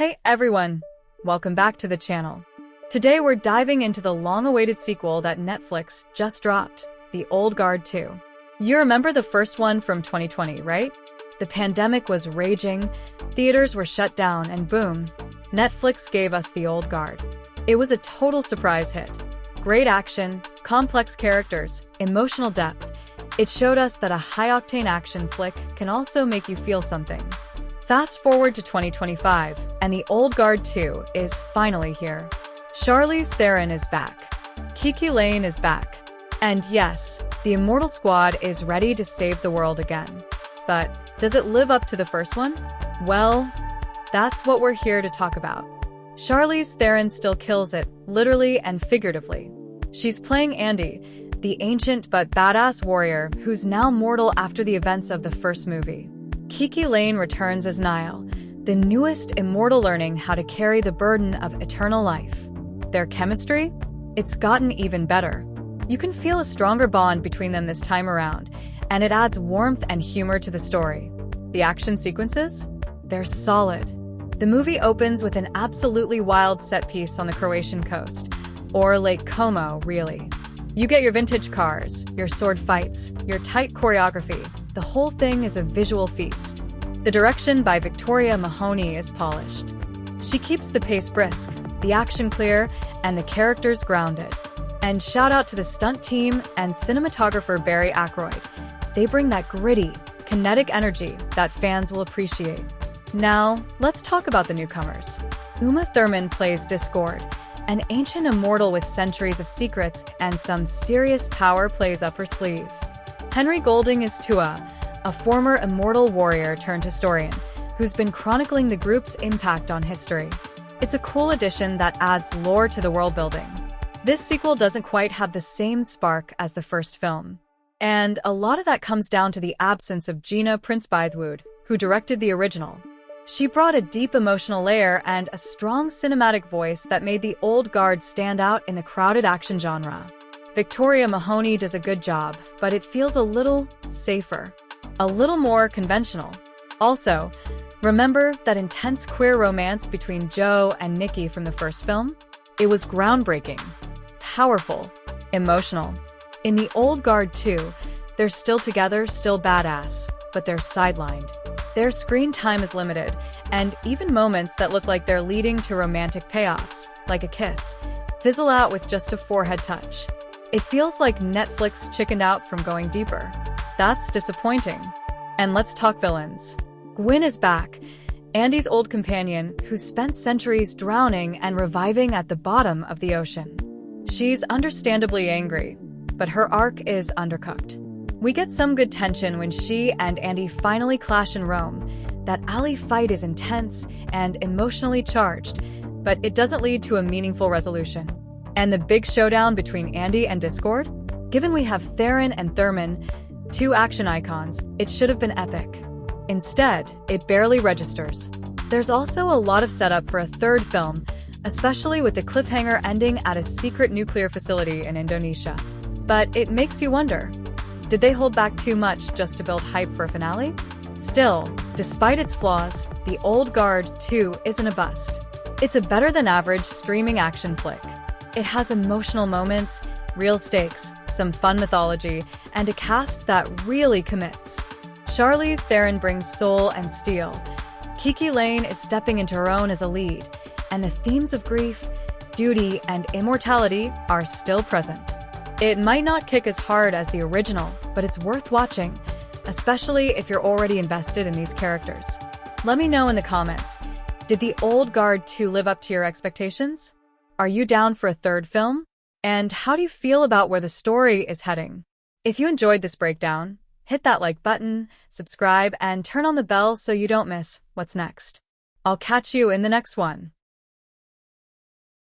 Hey everyone, welcome back to the channel. Today we're diving into the long-awaited sequel that Netflix just dropped, The Old Guard 2. You remember the first one from 2020, right? The pandemic was raging, theaters were shut down, and boom, Netflix gave us The Old Guard. It was a total surprise hit. Great action, complex characters, emotional depth. It showed us that a high-octane action flick can also make you feel something. Fast forward to 2025, and The Old Guard 2 is finally here. Charlize Theron is back. Kiki Layne is back. And yes, the Immortal Squad is ready to save the world again. But does it live up to the first one? Well, that's what we're here to talk about. Charlize Theron still kills it, literally and figuratively. She's playing Andy, the ancient but badass warrior who's now mortal after the events of the first movie. Kiki Layne returns as Niall, the newest immortal learning how to carry the burden of eternal life. Their chemistry? It's gotten even better. You can feel a stronger bond between them this time around, and it adds warmth and humor to the story. The action sequences? They're solid. The movie opens with an absolutely wild set piece on the Croatian coast, or Lake Como, really. You get your vintage cars, your sword fights, your tight choreography. The whole thing is a visual feast. The direction by Victoria Mahoney is polished. She keeps the pace brisk, the action clear, and the characters grounded. And shout out to the stunt team and cinematographer Barry Ackroyd. They bring that gritty, kinetic energy that fans will appreciate. Now, let's talk about the newcomers. Uma Thurman plays Discord, an ancient immortal with centuries of secrets and some serious power plays up her sleeve. Henry Golding is Tua, a former immortal warrior turned historian, who's been chronicling the group's impact on history. It's a cool addition that adds lore to the world building. This sequel doesn't quite have the same spark as the first film. And a lot of that comes down to the absence of Gina Prince Bythewood, who directed the original. She brought a deep emotional layer and a strong cinematic voice that made The Old Guard stand out in the crowded action genre. Victoria Mahoney does a good job, but it feels a little safer, a little more conventional. Also, remember that intense queer romance between Joe and Nikki from the first film? It was groundbreaking, powerful, emotional. In The Old Guard 2, they're still together, still badass, but they're sidelined. Their screen time is limited, and even moments that look like they're leading to romantic payoffs, like a kiss, fizzle out with just a forehead touch. It feels like Netflix chickened out from going deeper. That's disappointing. And let's talk villains. Gwyn is back, Andy's old companion who spent centuries drowning and reviving at the bottom of the ocean. She's understandably angry, but her arc is undercooked. We get some good tension when she and Andy finally clash in Rome. That alley fight is intense and emotionally charged, but it doesn't lead to a meaningful resolution. And the big showdown between Andy and Discord? Given we have Theron and Thurman, two action icons, it should have been epic. Instead, it barely registers. There's also a lot of setup for a third film, especially with the cliffhanger ending at a secret nuclear facility in Indonesia. But it makes you wonder, did they hold back too much just to build hype for a finale? Still, despite its flaws, The Old Guard 2 isn't a bust. It's a better-than-average streaming action flick. It has emotional moments, real stakes, some fun mythology, and a cast that really commits. Charlize Theron brings soul and steel. Kiki Layne is stepping into her own as a lead, and the themes of grief, duty, and immortality are still present. It might not kick as hard as the original, but it's worth watching, especially if you're already invested in these characters. Let me know in the comments, did The Old Guard 2 live up to your expectations? Are you down for a third film? And how do you feel about where the story is heading? If you enjoyed this breakdown, hit that like button, subscribe, and turn on the bell so you don't miss what's next. I'll catch you in the next one.